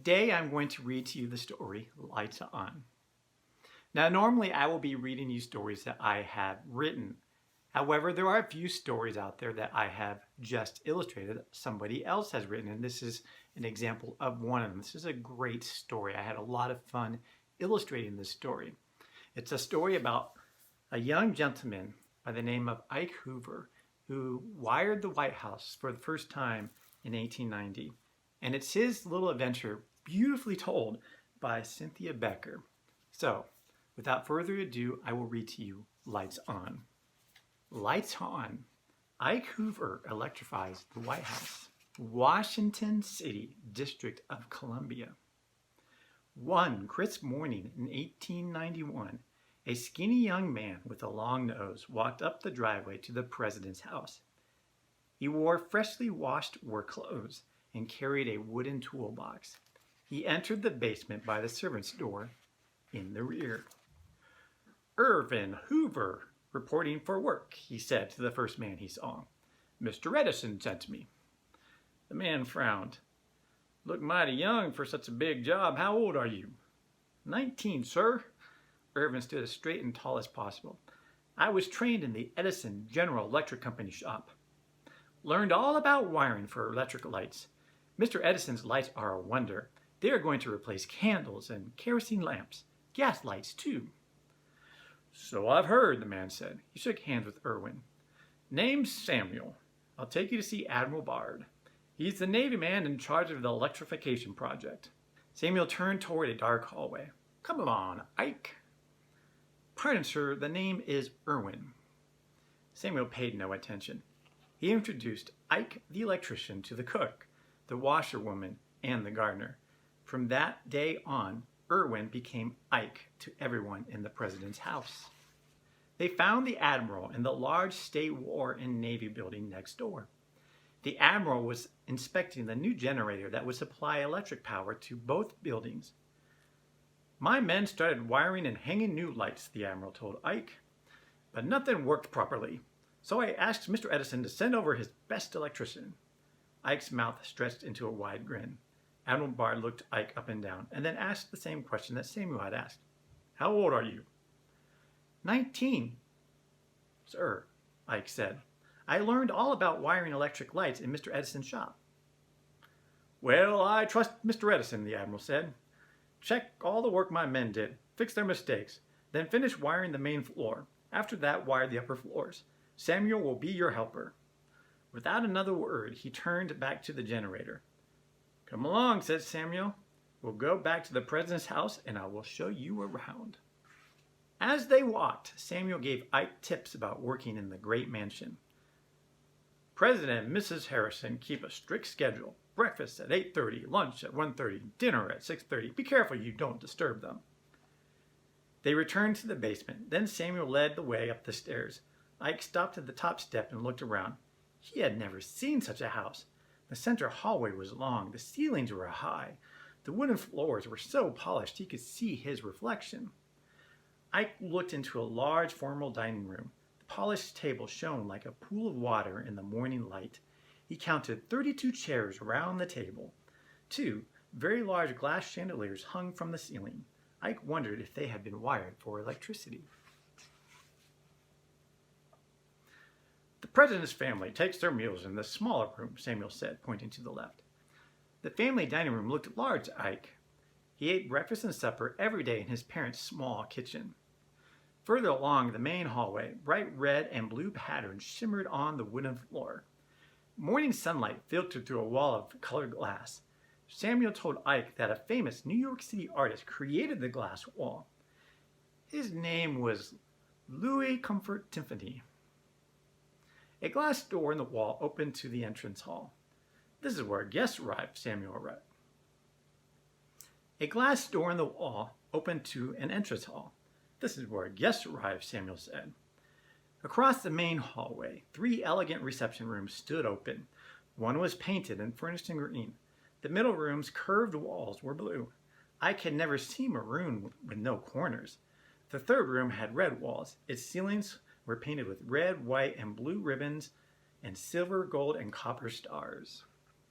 Today I'm going to read to you the story Lights On. Now normally I will be reading you stories that I have written. However, there are a few stories out there that I have just illustrated that somebody else has written, and this is an example of one of them. This is a great story. I had a lot of fun illustrating this story. It's a story about a young gentleman by the name of Ike Hoover who wired the White House for the first time in 1890. And it's his little adventure beautifully told by Cynthia Becker. So, without further ado, I will read to you Lights On. Lights On. Ike Hoover electrifies the White House. Washington City, District of Columbia. One crisp morning in 1891, a skinny young man with a long nose walked up the driveway to the president's house. He wore freshly washed work clothes and carried a wooden toolbox. He entered the basement by the servant's door in the rear. "Irwin Hoover, reporting for work," he said to the first man he saw. "Mr. Edison sent me." The man frowned. "Look mighty young for such a big job. How old are you?" 19, sir." Irwin stood as straight and tall as possible. "I was trained in the Edison Electric Company shop. Learned all about wiring for electric lights. Mr. Edison's lights are a wonder. They are going to replace candles and kerosene lamps, gas lights too." "So I've heard," the man said. He shook hands with Irwin. "Name's Samuel. I'll take you to see Admiral Bard. He's the Navy man in charge of the electrification project." Samuel turned toward a dark hallway. "Come along, Ike." "Pardon, sir, the name is Irwin." Samuel paid no attention. He introduced Ike the electrician to the cook, the washerwoman, and the gardener. From that day on, Irwin became Ike to everyone in the president's house. They found the admiral in the large State War and Navy building next door. The admiral was inspecting the new generator that would supply electric power to both buildings. "My men started wiring and hanging new lights," the admiral told Ike, "but nothing worked properly. So I asked Mr. Edison to send over his best electrician." Ike's mouth stretched into a wide grin. Admiral Bard looked Ike up and down, and then asked the same question that Samuel had asked. "How old are you?" 19, sir," Ike said. "I learned all about wiring electric lights in Mr. Edison's shop." "Well, I trust Mr. Edison," the admiral said. "Check all the work my men did, fix their mistakes, then finish wiring the main floor. After that, wire the upper floors. Samuel will be your helper." Without another word, he turned back to the generator. "Come along," said Samuel. "We'll go back to the president's house and I will show you around." As they walked, Samuel gave Ike tips about working in the great mansion. "President and Mrs. Harrison keep a strict schedule. Breakfast at 8:30, lunch at 1:30, dinner at 6:30. Be careful you don't disturb them." They returned to the basement. Then Samuel led the way up the stairs. Ike stopped at the top step and looked around. He had never seen such a house. The center hallway was long. The ceilings were high. The wooden floors were so polished he could see his reflection. Ike looked into a large formal dining room. The polished table shone like a pool of water in the morning light. He counted 32 chairs around the table. 2 very large glass chandeliers hung from the ceiling. Ike wondered if they had been wired for electricity. "The president's family takes their meals in the smaller room," Samuel said, pointing to the left. The family dining room looked large to Ike. He ate breakfast and supper every day in his parents' small kitchen. Further along the main hallway, bright red and blue patterns shimmered on the wooden floor. Morning sunlight filtered through a wall of colored glass. Samuel told Ike that a famous New York City artist created the glass wall. His name was Louis Comfort Tiffany. A glass door in the wall opened to the entrance hall. "This is where guests arrive," Samuel read. A glass door in the wall opened to an entrance hall. "This is where guests arrive," Samuel said. Across the main hallway, 3 elegant reception rooms stood open. One was painted and furnished in green. The middle room's curved walls were blue. Ike had never seen a room with no corners. The third room had red walls. Its ceilings were painted with red, white, and blue ribbons and silver, gold, and copper stars.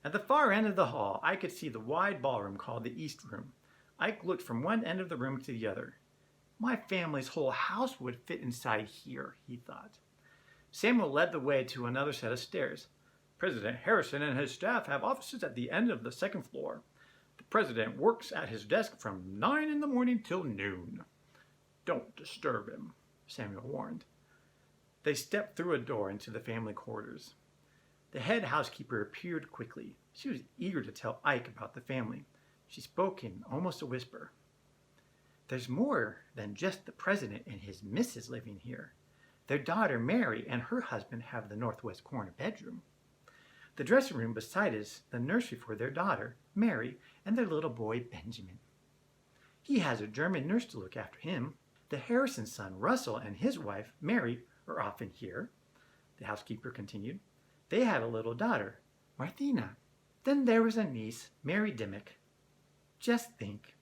At the far end of the hall, I could see the wide ballroom called the East Room. Ike looked from one end of the room to the other. My family's whole house would fit inside here, he thought. Samuel led the way to another set of stairs. President Harrison and his staff have offices at the end of the second floor. The president works at his desk from 9 in the morning till noon. Don't disturb him, Samuel warned. They stepped through a door into the family quarters. The head housekeeper appeared quickly. She was eager to tell Ike about the family. She spoke in almost a whisper. There's more than just the president and his missus living here. Their daughter Mary and her husband have the northwest corner bedroom. The dressing room beside is the nursery for their daughter, Mary, and their little boy, Benjamin. He has a German nurse to look after him. The Harrison son, Russell, and his wife, Mary, are often here, the housekeeper continued. They have a little daughter, Marthina. Then there was a niece, Mary Dimmick. Just think,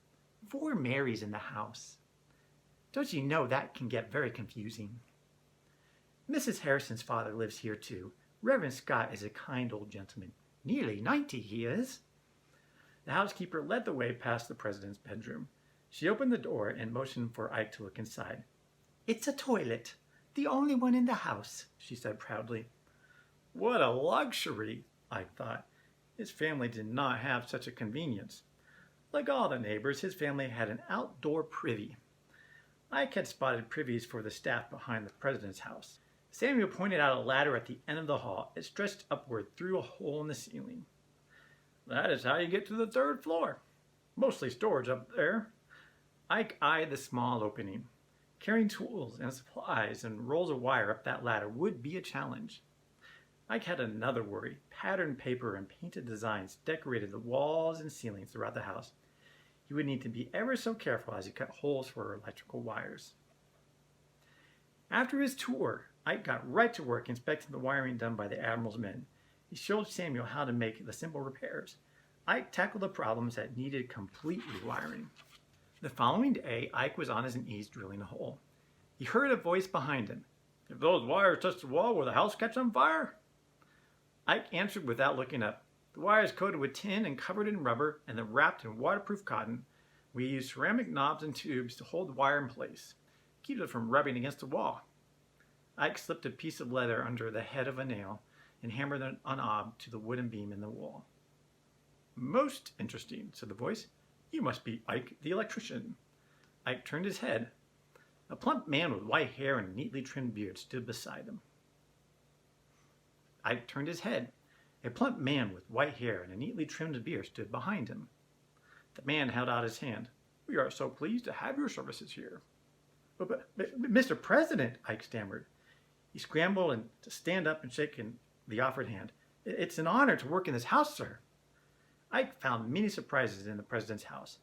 4 Marys in the house. Don't you know that can get very confusing? Mrs. Harrison's father lives here too. Reverend Scott is a kind old gentleman. Nearly 90 he is. The housekeeper led the way past the president's bedroom. She opened the door and motioned for Ike to look inside. It's a toilet, the only one in the house, she said proudly. What a luxury, Ike thought. His family did not have such a convenience. Like all the neighbors, his family had an outdoor privy. Ike had spotted privies for the staff behind the president's house. Samuel pointed out a ladder at the end of the hall. It stretched upward through a hole in the ceiling. That is how you get to the 3rd floor. Mostly storage up there. Ike eyed the small opening. Carrying tools and supplies and rolls of wire up that ladder would be a challenge. Ike had another worry. Patterned paper and painted designs decorated the walls and ceilings throughout the house. He would need to be ever so careful as he cut holes for electrical wires. After his tour, Ike got right to work inspecting the wiring done by the Admiral's men. He showed Samuel how to make the simple repairs. Ike tackled the problems that needed complete rewiring. The following day, Ike was on his knees drilling a hole. He heard a voice behind him. If those wires touch the wall, will the house catch on fire? Ike answered without looking up. The wire is coated with tin and covered in rubber and then wrapped in waterproof cotton. We use ceramic knobs and tubes to hold the wire in place. It keeps it from rubbing against the wall. Ike slipped a piece of leather under the head of a nail and hammered a knob to the wooden beam in the wall. Most interesting, said the voice. You must be Ike the electrician. Ike turned his head. A plump man with white hair and a neatly trimmed beard stood beside him. Ike turned his head. A plump man with white hair and a neatly trimmed beard stood behind him. The man held out his hand. We are so pleased to have your services here. But Mr. President, Ike stammered. He scrambled to stand up and shake the offered hand. It's an honor to work in this house, sir. Ike found many surprises in the president's house.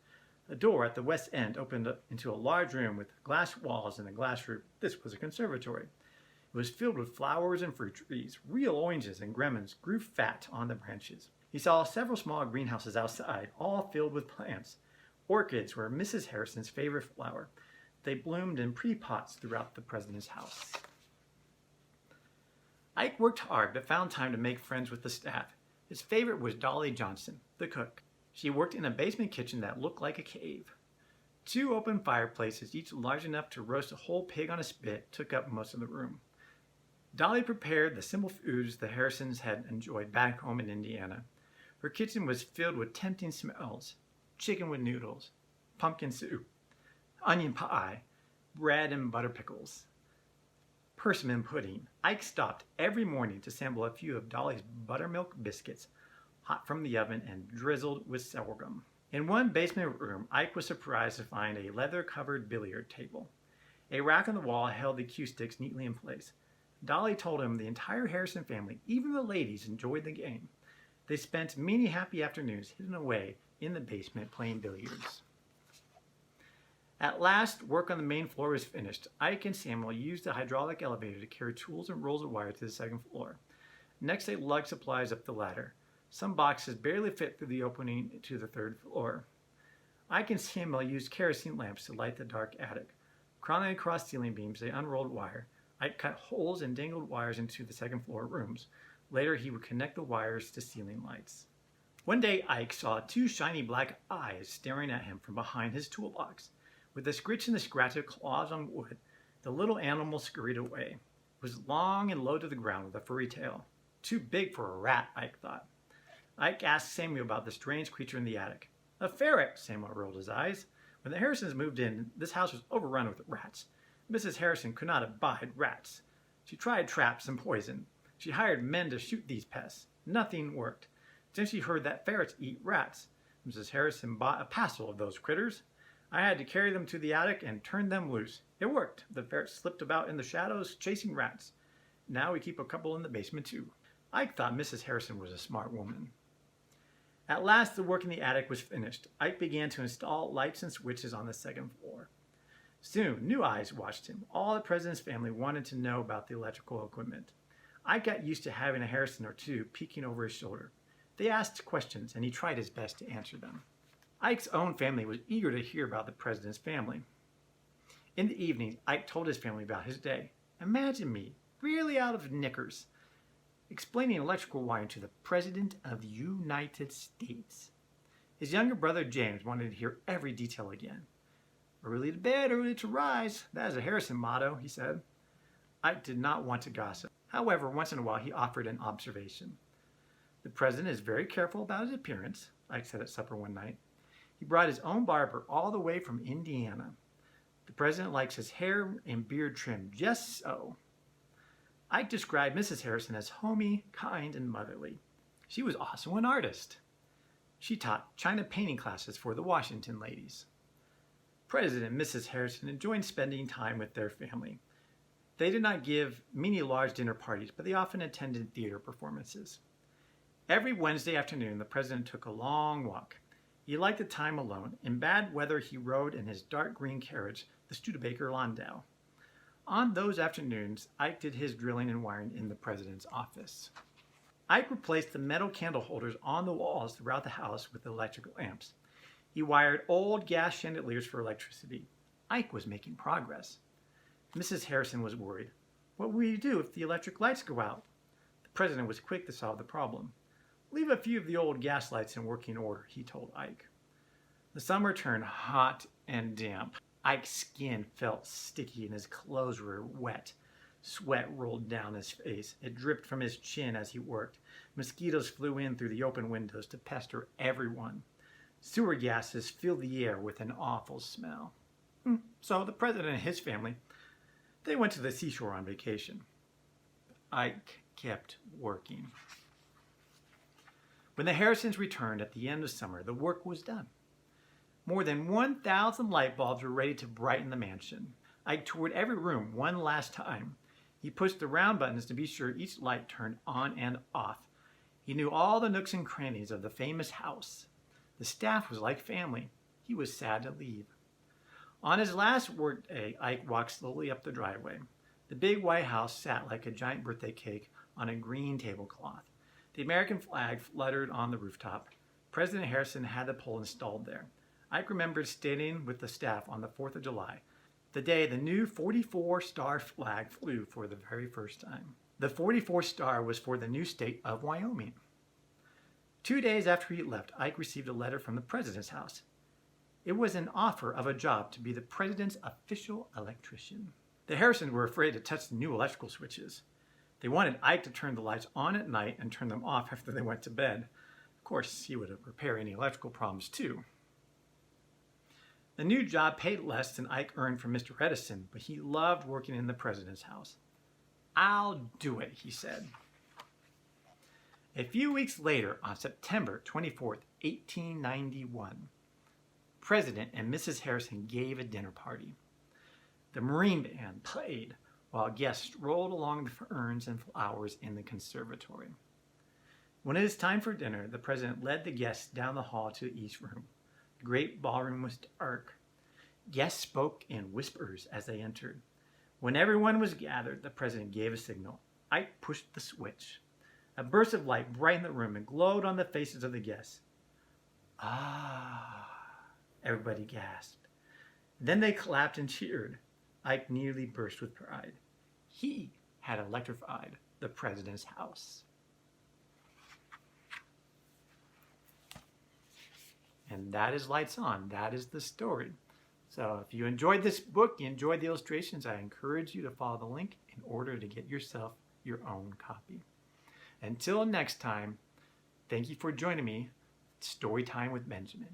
A door at the west end opened up into a large room with glass walls and a glass roof. This was a conservatory. It was filled with flowers and fruit trees. Real oranges and gremlins grew fat on the branches. He saw several small greenhouses outside, all filled with plants. Orchids were Mrs. Harrison's favorite flower. They bloomed in pretty pots throughout the president's house. Ike worked hard but found time to make friends with the staff. His favorite was Dolly Johnson, the cook. She worked in a basement kitchen that looked like a cave. 2 open fireplaces, each large enough to roast a whole pig on a spit, took up most of the room. Dolly prepared the simple foods the Harrisons had enjoyed back home in Indiana. Her kitchen was filled with tempting smells: chicken with noodles, pumpkin soup, onion pie, bread and butter pickles, persimmon pudding. Ike stopped every morning to sample a few of Dolly's buttermilk biscuits, hot from the oven and drizzled with sorghum. In one basement room, Ike was surprised to find a leather-covered billiard table. A rack on the wall held the cue sticks neatly in place. Dolly told him the entire Harrison family, even the ladies, enjoyed the game. They spent many happy afternoons hidden away in the basement playing billiards. At last, work on the main floor was finished. Ike and Samuel used a hydraulic elevator to carry tools and rolls of wire to the second floor. Next, they lugged supplies up the ladder. Some boxes barely fit through the opening to the 3rd floor. Ike and Samuel used kerosene lamps to light the dark attic. Crawling across ceiling beams, they unrolled wire. Ike cut holes and dangled wires into the 2nd floor rooms. Later, he would connect the wires to ceiling lights. One day, Ike saw two shiny black eyes staring at him from behind his toolbox. With a scritch and the scratch of claws on wood, the little animal scurried away. It was long and low to the ground with a furry tail. Too big for a rat, Ike thought. Ike asked Samuel about the strange creature in the attic. A ferret, Samuel rolled his eyes. When the Harrisons moved in, this house was overrun with rats. Mrs. Harrison could not abide rats. She tried traps and poison. She hired men to shoot these pests. Nothing worked. Then she heard that ferrets eat rats. Mrs. Harrison bought a passel of those critters. I had to carry them to the attic and turn them loose. It worked. The ferrets slipped about in the shadows, chasing rats. Now we keep a couple in the basement, too. Ike thought Mrs. Harrison was a smart woman. At last, the work in the attic was finished. Ike began to install lights and switches on the second floor. Soon, new eyes watched him. All the president's family wanted to know about the electrical equipment. Ike got used to having a Harrison or two peeking over his shoulder. They asked questions, and he tried his best to answer them. Ike's own family was eager to hear about the president's family. In the evening, Ike told his family about his day. Imagine me, really out of knickers, explaining electrical wiring to the President of the United States. His younger brother James wanted to hear every detail again. Early to bed, early to rise. That is a Harrison motto, he said. Ike did not want to gossip. However, once in a while he offered an observation. The president is very careful about his appearance, Ike said at supper one night. He brought his own barber all the way from Indiana. The president likes his hair and beard trimmed just so. Ike described Mrs. Harrison as homey, kind, and motherly. She was also an artist. She taught China painting classes for the Washington ladies. President and Mrs. Harrison enjoyed spending time with their family. They did not give many large dinner parties, but they often attended theater performances. Every Wednesday afternoon, the president took a long walk. He liked the time alone. In bad weather, he rode in his dark green carriage, the Studebaker Landau. On those afternoons, Ike did his drilling and wiring in the president's office. Ike replaced the metal candle holders on the walls throughout the house with electrical lamps. He wired old gas chandeliers for electricity. Ike was making progress. Mrs. Harrison was worried. What will you do if the electric lights go out? The president was quick to solve the problem. Leave a few of the old gas lights in working order, he told Ike. The summer turned hot and damp. Ike's skin felt sticky and his clothes were wet. Sweat rolled down his face. It dripped from his chin as he worked. Mosquitoes flew in through the open windows to pester everyone. Sewer gases filled the air with an awful smell. So the president and his family, they went to the seashore on vacation. Ike kept working. When the Harrisons returned at the end of summer, the work was done. More than 1,000 light bulbs were ready to brighten the mansion. Ike toured every room one last time. He pushed the round buttons to be sure each light turned on and off. He knew all the nooks and crannies of the famous house. The staff was like family. He was sad to leave. On his last work day, Ike walked slowly up the driveway. The big white house sat like a giant birthday cake on a green tablecloth. The American flag fluttered on the rooftop. President Harrison had the pole installed there. Ike remembered standing with the staff on the 4th of July, the day the new 44-star flag flew for the very first time. The 44th star was for the new state of Wyoming. 2 days after he left, Ike received a letter from the president's house. It was an offer of a job to be the president's official electrician. The Harrisons were afraid to touch the new electrical switches. They wanted Ike to turn the lights on at night and turn them off after they went to bed. Of course, he would repair any electrical problems too. The new job paid less than Ike earned from Mr. Edison, but he loved working in the president's house. I'll do it, he said. A few weeks later, on September 24th, 1891, President and Mrs. Harrison gave a dinner party. The Marine Band played while guests strolled along the ferns and flowers in the conservatory. When it was time for dinner, the president led the guests down the hall to the east room. The great ballroom was dark. Guests spoke in whispers as they entered. When everyone was gathered, the president gave a signal. Ike pushed the switch. A burst of light brightened the room and glowed on the faces of the guests. Ah, everybody gasped. Then they clapped and cheered. Ike nearly burst with pride. He had electrified the president's house. And that is Lights On. That is the story. So if you enjoyed this book, you enjoyed the illustrations, I encourage you to follow the link in order to get yourself your own copy. Until next time, thank you for joining me. Story Time with Benjamin.